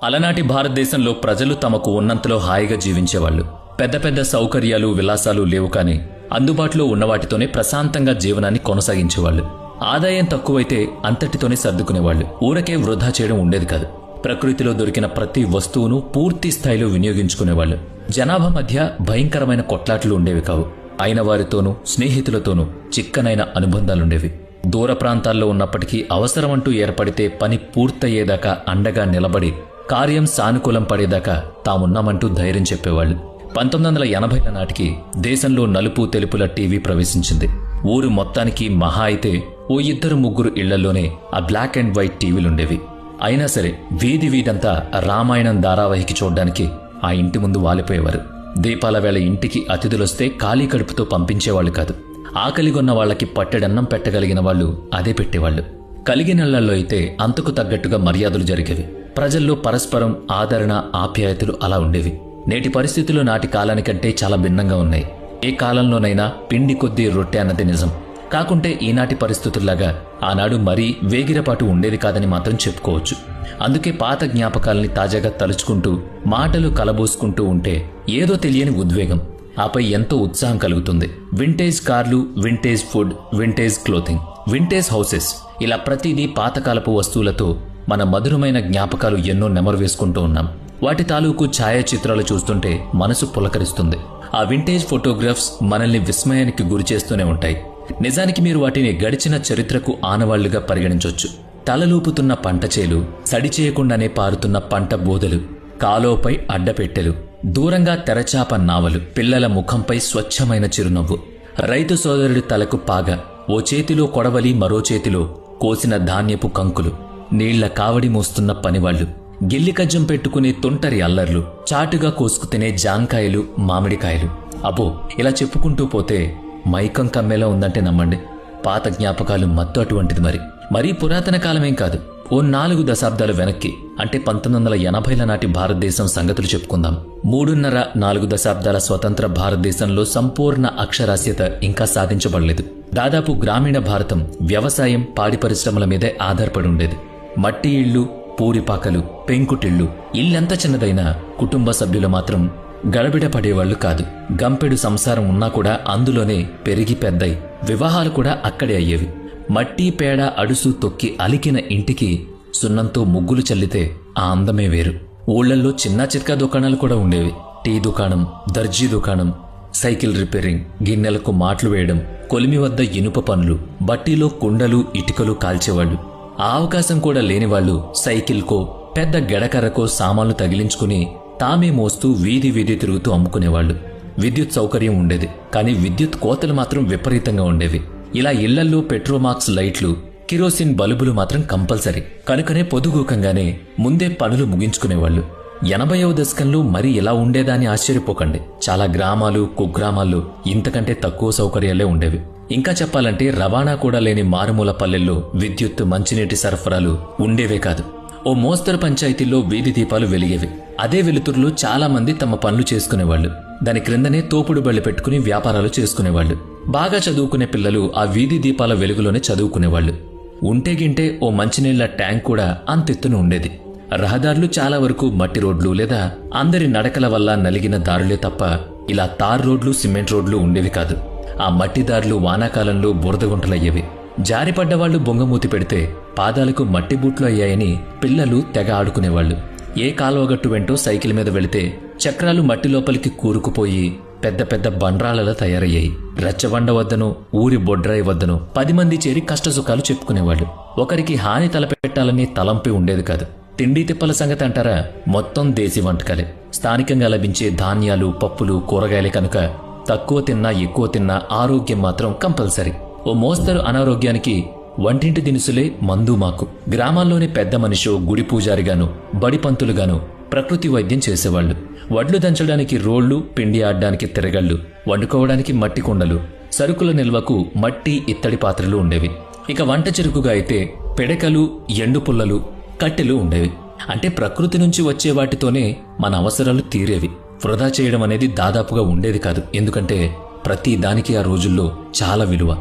అలనాటి భారతదేశంలో ప్రజలు తమకు ఉన్నంతలో హాయిగా జీవించేవాళ్లు. పెద్ద పెద్ద సౌకర్యాలు విలాసాలు లేవు, కానీ అందుబాటులో ఉన్నవాటితోనే ప్రశాంతంగా జీవనాన్ని కొనసాగించేవాళ్లు. ఆదాయం తక్కువైతే అంతటితోనే సర్దుకునేవాళ్లు. ఊరకే వృధా చేయడం ఉండేది కాదు. ప్రకృతిలో దొరికిన ప్రతి వస్తువును పూర్తి స్థాయిలో వినియోగించుకునేవాళ్లు. జనాభా మధ్య భయంకరమైన కొట్లాట్లు ఉండేవి కావు. అయిన వారితోనూ స్నేహితులతోనూ చిక్కనైన అనుబంధాలుండేవి. దూర ప్రాంతాల్లో ఉన్నప్పటికీ అవసరమంటూ ఏర్పడితే పని పూర్తయ్యేదాకా అండగా నిలబడి కార్యం సానుకూలం పడేదాకా తామున్నామంటూ ధైర్యం చెప్పేవాళ్లు. 1980ల నాటికి దేశంలో నలుపు తెలుపుల టీవీ ప్రవేశించింది. ఊరు మొత్తానికి మహా అయితే ఓ 2-3 ఇళ్లలోనే ఆ బ్లాక్ అండ్ వైట్ టీవీలుండేవి. అయినా సరే వీధి వీధంతా రామాయణం ధారావాహిక చూడ్డానికి ఆ ఇంటి ముందు వాలిపోయేవారు. దీపాల వేళ ఇంటికి అతిథులొస్తే ఖాళీ కడుపుతో పంపించేవాళ్లు కాదు. ఆకలిగొన్న వాళ్లకి పట్టెడన్నం పెట్టగలిగిన వాళ్లు అదే పెట్టేవాళ్లు. కలిగినళ్లలో అయితే అంతకు తగ్గట్టుగా మర్యాదలు జరిగేవి. ప్రజల్లో పరస్పరం ఆదరణ ఆప్యాయతలు అలా ఉండేవి. నేటి పరిస్థితులు నాటి కాలానికంటే చాలా భిన్నంగా ఉన్నాయి. ఏ కాలంలోనైనా పిండి కొద్దీ రొట్టె అన్నది నిజం. కాకుంటే ఈనాటి పరిస్థితుల్లాగా ఆనాడు మరీ వేగిరపాటు ఉండేది కాదని మాత్రం చెప్పుకోవచ్చు. అందుకే పాత జ్ఞాపకాల్ని తాజాగా తలుచుకుంటూ మాటలు కలబోసుకుంటూ ఉంటే ఏదో తెలియని ఉద్వేగం, ఆపై ఎంతో ఉత్సాహం కలుగుతుంది. వింటేజ్ కార్లు, vintage food, vintage clothing, vintage houses, ఇలా ప్రతిదీ పాతకాలపు వస్తువులతో మన మధురమైన జ్ఞాపకాలు ఎన్నో నెమరు వేసుకుంటూ ఉన్నాం. వాటి తాలూకు ఛాయాచిత్రాలు చూస్తుంటే మనసు పులకరిస్తుంది. ఆ వింటేజ్ ఫోటోగ్రాఫ్స్ మనల్ని విస్మయానికి గురిచేస్తూనే ఉంటాయి. నిజానికి మీరు వాటిని గడిచిన చరిత్రకు ఆనవాళ్లుగా పరిగణించొచ్చు. తలలూపుతున్న పంట చేలు, సడి చేయకుండానే పారుతున్న పంట బోదలు, కాలోపై అడ్డపెట్టెలు, దూరంగా తెరచాప నావలు, పిల్లల ముఖంపై స్వచ్ఛమైన చిరునవ్వు, రైతు సోదరుడి తలకు పాగ, ఓ చేతిలో కొడవలి మరో చేతిలో కోసిన ధాన్యపు కంకులు, నీళ్ల కావడి మోస్తున్న పనివాళ్లు, గిల్లికజ్జం పెట్టుకునే తుంటరి అల్లర్లు, చాటుగా కోసుకు తినే జాంకాయలు, మామిడికాయలు. అబ్బో, ఇలా చెప్పుకుంటూ పోతే మైకం కమ్మేలా ఉందంటే నమ్మండి. పాత జ్ఞాపకాలు మత్తు అటువంటిది. మరీ పురాతన కాలమేం కాదు. ఓ 4 దశాబ్దాలు వెనక్కి, అంటే 1980ల నాటి భారతదేశం సంగతులు చెప్పుకుందాం. 3.5-4 దశాబ్దాల స్వతంత్ర భారతదేశంలో సంపూర్ణ అక్షరాస్యత ఇంకా సాధించబడలేదు. దాదాపు గ్రామీణ భారతం వ్యవసాయం, పాడి పరిశ్రమల మీదే ఆధారపడి ఉండేది. మట్టి ఇళ్లు, పూరిపాకలు, పెంకుటిళ్లు, ఇల్లెంత చిన్నదైనా కుటుంబ సభ్యులు మాత్రం గడబిడ పడేవాళ్లు కాదు. గంపెడు సంసారం ఉన్నా కూడా అందులోనే పెరిగి పెద్దై వివాహాలు కూడా అక్కడే అయ్యేవి. మట్టి పేడ అడుసు తొక్కి అలికిన ఇంటికి సున్నంతో ముగ్గులు చల్లితే ఆ అందమే వేరు. ఊళ్లల్లో చిన్న చిత్కా దుకాణాలు కూడా ఉండేవి. టీ దుకాణం, దర్జీ దుకాణం, సైకిల్ రిపేరింగ్, గిన్నెలకు మాట్లు వేయడం, కొలిమి వద్ద ఇనుప పనులు, బట్టీలో కుండలు ఇటుకలు కాల్చేవాళ్లు. ఆ అవకాశం కూడా లేనివాళ్లు సైకిల్కో పెద్ద గెడకర్రకో సామాన్లు తగిలించుకుని తామే మోస్తూ వీధి వీధి తిరుగుతూ అమ్ముకునేవాళ్లు. విద్యుత్ సౌకర్యం ఉండేది, కానీ విద్యుత్ కోతలు మాత్రం విపరీతంగా ఉండేవి. ఇలా ఇళ్లల్లో పెట్రోమాక్స్ లైట్లు, కిరోసిన్ బల్బులు మాత్రం కంపల్సరీ. కనుకనే పొదుగూకంగానే ముందే పనులు ముగించుకునేవాళ్లు. 80వ దశకంలో మరి ఇలా ఉండేదా అని ఆశ్చర్యపోకండి. చాలా గ్రామాలు, కుగ్రామాల్లో ఇంతకంటే తక్కువ సౌకర్యాలే ఉండేవి. ఇంకా చెప్పాలంటే రవాణా కూడా లేని మారుమూల పల్లెల్లో విద్యుత్, మంచినీటి సరఫరాలు ఉండేవే కాదు. ఓ మోస్తరు పంచాయతీల్లో వీధి దీపాలు వెలిగేవి. అదే వెలుతురులో చాలా మంది తమ పనులు చేసుకునేవాళ్లు. దాని క్రిందనే తోపుడు బళ్లు పెట్టుకుని వ్యాపారాలు చేసుకునేవాళ్లు. బాగా చదువుకునే పిల్లలు ఆ వీధి దీపాల వెలుగులోనే చదువుకునేవాళ్లు. ఉంటేగింటే ఓ మంచినీళ్ల ట్యాంక్ కూడా అంతెత్తున ఉండేది. రహదారులు చాలా వరకు మట్టి రోడ్లు లేదా అందరి నడకల వల్ల నలిగిన దారులే తప్ప ఇలా తార్ రోడ్లు, సిమెంట్ రోడ్లు ఉండేవి కాదు. ఆ మట్టి దారులు వానాకాలంలో బురదగుంటలయ్యేవి. జారిపడ్డవాళ్లు బొంగమూతి పెడితే పాదాలకు మట్టి బూట్లు అయ్యాయని పిల్లలు తెగ ఆడుకునేవాళ్లు. ఏ కాలువగట్టు వెంటో సైకిల్ మీద వెళితే చక్రాలు మట్టి లోపలికి కూరుకుపోయి పెద్ద పెద్ద బండ్రాలలా తయారయ్యాయి. రచ్చబండ వద్దనో ఊరి బొడ్రాయి వద్దనో 10 మంది చేరి కష్టసుఖాలు చెప్పుకునేవాళ్లు. ఒకరికి హాని తలపెట్టాలని తలంపి ఉండేది కాదు. తిండి తిప్పల సంగతి అంటారా, మొత్తం దేశీ వంటకాలే. స్థానికంగా లభించే ధాన్యాలు, పప్పులు, కూరగాయలే కనుక తక్కువ తిన్నా ఎక్కువ తిన్నా ఆరోగ్యం మాత్రం కంపల్సరీ. ఓ మోస్తరు అనారోగ్యానికి వంటింటి దినుసులే మందు మాకు. గ్రామాల్లోని పెద్ద మనిషో, గుడి పూజారిగాను, బడిపంతులుగాను ప్రకృతి వైద్యం చేసేవాళ్లు. వడ్లు దంచడానికి రోళ్లు, పిండి ఆడ్డానికి తిరగళ్లు, వండుకోవడానికి మట్టి కుండలు, సరుకుల నిల్వకు మట్టి ఇత్తడి పాత్రలు ఉండేవి. ఇక వంట చెరుకుగా అయితే పిడకలు, ఎండు పుల్లలు, కట్టెలు ఉండేవి. అంటే ప్రకృతి నుంచి వచ్చే వాటితోనే మన అవసరాలు తీరేవి. వృధా చేయడం అనేది దాదాపుగా ఉండేది కాదు. ఎందుకంటే ప్రతి దానికి ఆ రోజుల్లో చాలా విలువ.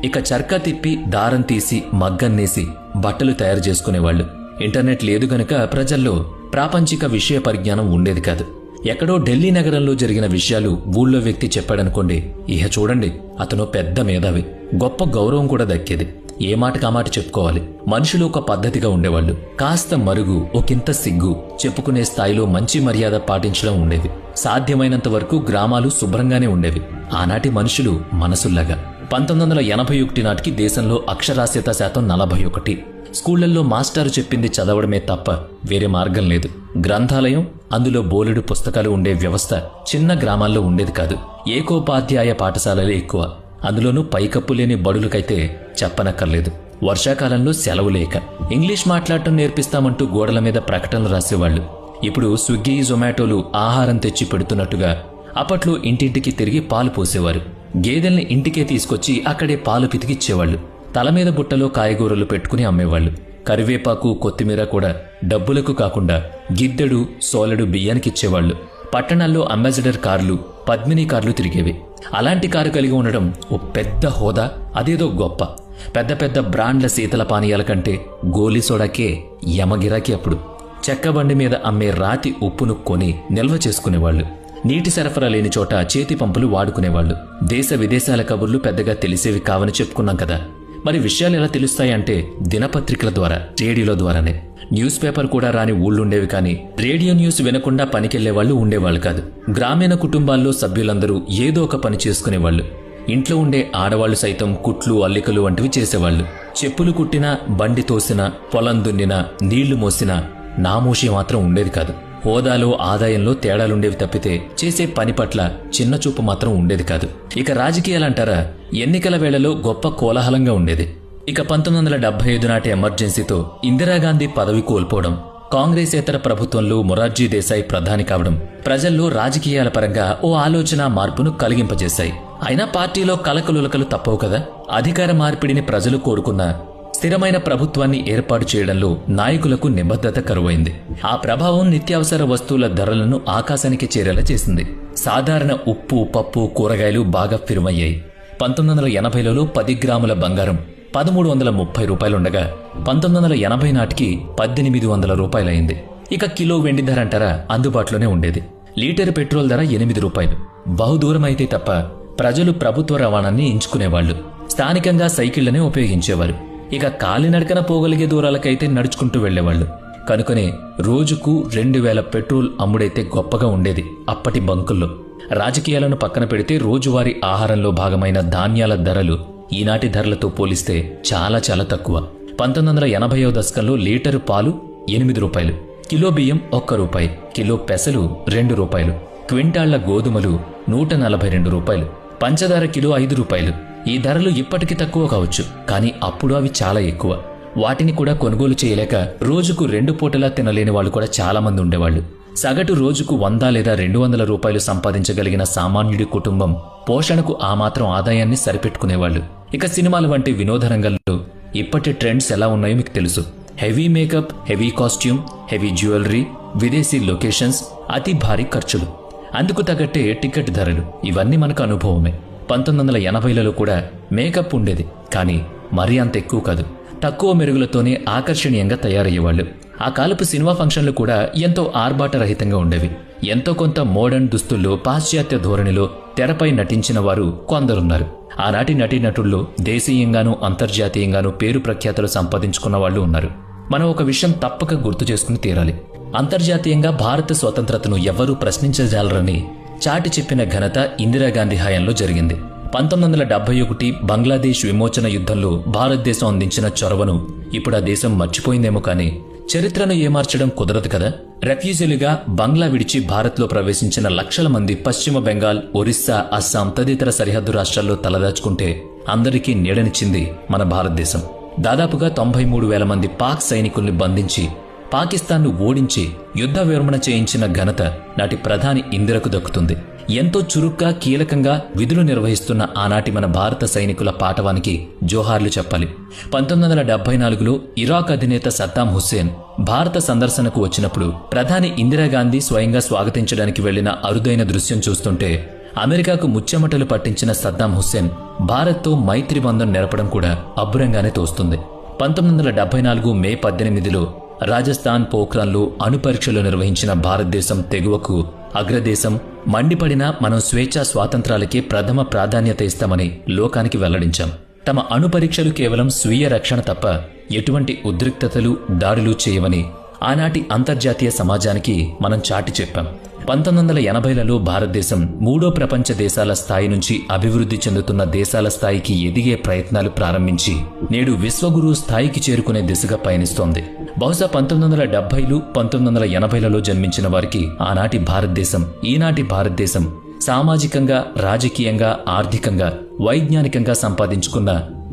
ఇక చర్కా తిప్పి దారం తీసి మగ్గన్నేసి బట్టలు తయారు చేసుకునేవాళ్లు. ఇంటర్నెట్ లేదు గనుక ప్రజల్లో ప్రాపంచిక విషయ పరిజ్ఞానం ఉండేది కాదు. ఎక్కడో ఢిల్లీ నగరంలో జరిగిన విషయాలు ఊళ్ళో వ్యక్తి చెప్పాడనుకోండి, ఇహ చూడండి అతను పెద్ద మేధావి, గొప్ప గౌరవం కూడా దక్కేది. ఏ మాటకామాట చెప్పుకోవాలి. మనుషులు ఒక పద్ధతిగా ఉండేవాళ్లు. కాస్త మరుగు, ఒకంత సిగ్గు, చెప్పుకునే స్థాయిలో మంచి మర్యాద పాటించడం ఉండేవి. సాధ్యమైనంత వరకు గ్రామాలు శుభ్రంగానే ఉండేవి. ఆనాటి మనుషులు మనసుల్లాగా. 1981 నాటికి దేశంలో అక్షరాస్యత శాతం 41. స్కూళ్లల్లో మాస్టారు చెప్పింది చదవడమే తప్ప వేరే మార్గం లేదు. గ్రంథాలయం, అందులో బోలెడు పుస్తకాలు ఉండే వ్యవస్థ చిన్న గ్రామాల్లో ఉండేది కాదు. ఏకోపాధ్యాయ పాఠశాలలే ఎక్కువ. అందులోనూ పైకప్పు లేని బడులకైతే చెప్పనక్కర్లేదు. వర్షాకాలంలో సెలవు లేక ఇంగ్లీష్ మాట్లాడటం నేర్పిస్తామంటూ గోడల మీద ప్రకటనలు రాసేవాళ్లు. ఇప్పుడు స్విగ్గీ, జొమాటోలు ఆహారం తెచ్చి పెడుతున్నట్టుగా అప్పట్లో ఇంటింటికి తిరిగి పాలు పోసేవారు. గేదెల్ని ఇంటికే తీసుకొచ్చి అక్కడే పాలు పితికిచ్చేవాళ్లు. తల మీద బుట్టలో కాయగూరలు పెట్టుకుని అమ్మేవాళ్లు. కరివేపాకు, కొత్తిమీర కూడా డబ్బులకు కాకుండా గిద్దెడు, సోలెడు బియ్యానికిచ్చేవాళ్లు. పట్టణాల్లో అంబాసిడర్ కార్లు, పద్మిని కార్లు తిరిగేవి. అలాంటి కారు కలిగి ఉండడం ఓ పెద్ద హోదా, అదేదో గొప్ప. పెద్ద పెద్ద బ్రాండ్ల శీతల పానీయాల కంటే గోలీ సోడాకే యమగిరాకి. అప్పుడు చెక్కబండి మీద అమ్మే రాతి ఉప్పును కొని నిల్వ చేసుకునేవాళ్లు. నీటి సరఫరా లేని చోట చేతి పంపులు వాడుకునేవాళ్లు. దేశ విదేశాల కబుర్లు పెద్దగా తెలిసేవి కావని చెప్పుకున్నాం కదా. మరి విషయాలు ఎలా తెలుస్తాయంటే దినపత్రికల ద్వారా, రేడియోల ద్వారానే. న్యూస్ పేపర్ కూడా రాని ఊళ్ళుండేవి, కానీ రేడియో న్యూస్ వినకుండా పనికెళ్లేవాళ్లు ఉండేవాళ్లు కాదు. గ్రామీణ కుటుంబాల్లో సభ్యులందరూ ఏదో ఒక పని చేసుకునేవాళ్లు. ఇంట్లో ఉండే ఆడవాళ్లు సైతం కుట్లు, అల్లికలు వంటివి చేసేవాళ్లు. చెప్పులు కుట్టినా, బండి తోసినా, పొలం దున్నినా, నీళ్లు మోసినా నామోషి మాత్రం ఉండేది కాదు. హోదాలో, ఆదాయంలో తేడాలుండేవి తప్పితే చేసే పని పట్ల చిన్నచూపు మాత్రం ఉండేది కాదు. ఇక రాజకీయాలంటారా, ఎన్నికల వేళలో గొప్ప కోలాహలంగా ఉండేది. ఇక 1975 నాటి ఎమర్జెన్సీతో ఇందిరాగాంధీ పదవి కోల్పోవడం, కాంగ్రెసేతర ప్రభుత్వంలో మొరార్జీ దేశాయ్ ప్రధాని కావడం ప్రజల్లో రాజకీయాల పరంగా ఓ ఆలోచన మార్పును కలిగింపజేశాయి. అయినా పార్టీలో కలకలులకలు తప్పవు కదా. అధికార మార్పిడిని ప్రజలు కోరుకున్న స్థిరమైన ప్రభుత్వాన్ని ఏర్పాటు చేయడంలో నాయకులకు నిబద్ధత కరువైంది. ఆ ప్రభావం నిత్యావసర వస్తువుల ధరలను ఆకాశానికి చేరేలా చేసింది. సాధారణ ఉప్పు, పప్పు, కూరగాయలు బాగా ఫిరుమయ్యాయి. 1980లలో 10 గ్రాముల బంగారం 1330 రూపాయలుండగా 1980 నాటికి 1800 రూపాయలైంది. ఇక కిలో వెండి ధర అంటారా, అందుబాటులోనే ఉండేది. లీటర్ పెట్రోల్ ధర 8 రూపాయలు. బహుదూరమైతే తప్ప ప్రజలు ప్రభుత్వ రవాణాన్ని ఎంచుకునేవాళ్లు. స్థానికంగా సైకిళ్లనే ఉపయోగించేవారు. ఇక కాలినడకన పోగలిగే దూరాలకైతే నడుచుకుంటూ వెళ్లేవాళ్లు. కనుకనే రోజుకు 2000 పెట్రోల్ అమ్ముడైతే గొప్పగా ఉండేది అప్పటి బంకుల్లో. రాజకీయాలను పక్కన పెడితే రోజువారీ ఆహారంలో భాగమైన ధాన్యాల ధరలు ఈనాటి ధరలతో పోలిస్తే చాలా చాలా తక్కువ. 1980వ దశకంలో లీటరు పాలు 8 రూపాయలు, కిలో బియ్యం 1 రూపాయి, కిలో పెసలు 2 రూపాయలు, క్వింటాళ్ల గోధుమలు 142 రూపాయలు, పంచదార కిలో 5 రూపాయలు. ఈ ధరలు ఇప్పటికీ తక్కువ కావచ్చు, కానీ అప్పుడు అవి చాలా ఎక్కువ. వాటిని కూడా కొనుగోలు చేయలేక రోజుకు 2 పూటలా తినలేని వాళ్ళు కూడా చాలా మంది ఉండేవాళ్లు. సగటు రోజుకు 100 లేదా 200 రూపాయలు సంపాదించగలిగిన సామాన్యుడి కుటుంబం పోషణకు ఆ మాత్రం ఆదాయాన్ని సరిపెట్టుకునేవాళ్లు. ఇక సినిమాల వంటి వినోద రంగంలో ఇప్పటి ట్రెండ్స్ ఎలా ఉన్నాయో మీకు తెలుసు. Heavy makeup, heavy costume, heavy jewellery, విదేశీ లొకేషన్స్, అతి భారీ ఖర్చులు, అందుకు తగ్గట్టే టికెట్ ధరలు, ఇవన్నీ మనకు అనుభవమే. 1980లలో కూడా మేకప్ ఉండేది, కానీ మరీ అంత ఎక్కువ కాదు. తక్కువ మెరుగులతోనే ఆకర్షణీయంగా తయారయ్యేవాళ్లు. ఆ కాలపు సినిమా ఫంక్షన్లు కూడా ఎంతో ఆర్భాటరహితంగా ఉండేవి. ఎంతో కొంత మోడర్న్ దుస్తుల్లో, పాశ్చాత్య ధోరణిలో తెరపై నటించిన వారు కొందరున్నారు. ఆనాటి నటీనటుల్లో దేశీయంగానూ అంతర్జాతీయంగానూ పేరు ప్రఖ్యాతులు సంపాదించుకున్న వాళ్లు ఉన్నారు. మనం ఒక విషయం తప్పక గుర్తు చేసుకుని తీరాలి. అంతర్జాతీయంగా భారత స్వతంత్రతను ఎవ్వరూ ప్రశ్నించజాలరని చాటి చెప్పిన ఘనత ఇందిరాగాంధీ హయాంలో జరిగింది. 1971 బంగ్లాదేశ్ విమోచన యుద్ధంలో భారతదేశం అందించిన చొరవను ఇప్పుడు ఆ దేశం మర్చిపోయిందేమో, కానీ చరిత్రను ఏమార్చడం కుదరదు కదా. రెఫ్యూజీలుగా బంగ్లా విడిచి భారత్లో ప్రవేశించిన లక్షల మంది పశ్చిమ బెంగాల్, ఒరిస్సా, అస్సాం తదితర సరిహద్దు రాష్ట్రాల్లో తలదాచుకుంటే అందరికీ నీడనిచ్చింది మన భారతదేశం. దాదాపుగా 93,000 మంది పాక్ సైనికుల్ని బంధించి పాకిస్తాన్ను ఓడించి యుద్ధ విరమణ చేయించిన ఘనత నాటి ప్రధాని ఇందిరకు దక్కుతుంది. ఎంతో చురుగ్గా, కీలకంగా విధులు నిర్వహిస్తున్న ఆనాటి మన భారత సైనికుల పాటవానికి జోహార్లు చెప్పాలి. 1974లో ఇరాక్ అధినేత సద్దాం హుస్సేన్ భారత సందర్శనకు వచ్చినప్పుడు ప్రధాని ఇందిరాగాంధీ స్వయంగా స్వాగతించడానికి వెళ్లిన అరుదైన దృశ్యం చూస్తుంటే అమెరికాకు ముచ్చెమటలు పట్టించిన సద్దాం హుస్సేన్ భారత్తో మైత్రి బంధం నెరపడం కూడా అబ్బురంగానే తోస్తుంది. 1974 మే 18లో రాజస్థాన్ పోఖ్రాన్లో అణు పరీక్షలు నిర్వహించిన భారతదేశం తెగువకు అగ్రదేశం, మండిపడినా మనం స్వేచ్ఛా స్వాతంత్రాలకే ప్రథమ ప్రాధాన్యత ఇస్తామని లోకానికి వెల్లడించాం. తమ అణు పరీక్షలు కేవలం స్వీయ రక్షణ తప్ప ఎటువంటి ఉద్రిక్తతలు, దాడులు చేయవని ఆనాటి అంతర్జాతీయ సమాజానికి మనం చాటి చెప్పాం. 1980లలో భారతదేశం మూడో ప్రపంచ దేశాల స్థాయి నుంచి అభివృద్ధి చెందుతున్న దేశాల స్థాయికి ఎదిగే ప్రయత్నాలు ప్రారంభించి నేడు విశ్వగురు స్థాయికి చేరుకునే దిశగా పయనిస్తోంది. బహుశా 1970లు, 1980లలో జన్మించిన వారికి ఆనాటి భారతదేశం, ఈనాటి భారతదేశం సామాజికంగా, రాజకీయంగా, ఆర్థికంగా, వైజ్ఞానికంగా సంపాదించుకున్న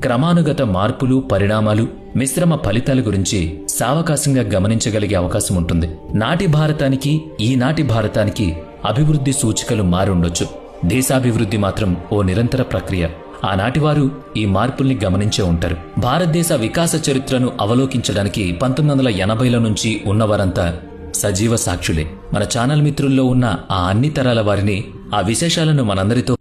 క్రమానుగత మార్పులు, పరిణామాలు, మిశ్రమ ఫలితాల గురించి సావకాశంగా గమనించగలిగే అవకాశం ఉంటుంది. నాటి భారతానికి, ఈనాటి భారతానికి అభివృద్ధి సూచికలు మారుండొచ్చు. దేశాభివృద్ధి మాత్రం ఓ నిరంతర ప్రక్రియ. ఆనాటి వారు ఈ మార్పుల్ని గమనించే ఉంటారు. భారతదేశ వికాస చరిత్రను అవలోకించడానికి 1980ల నుంచి ఉన్నవారంతా సజీవ సాక్షులే. మన ఛానల్ మిత్రుల్లో ఉన్న ఆ అన్ని తరాల వారిని, ఆ విశేషాలను మనందరితో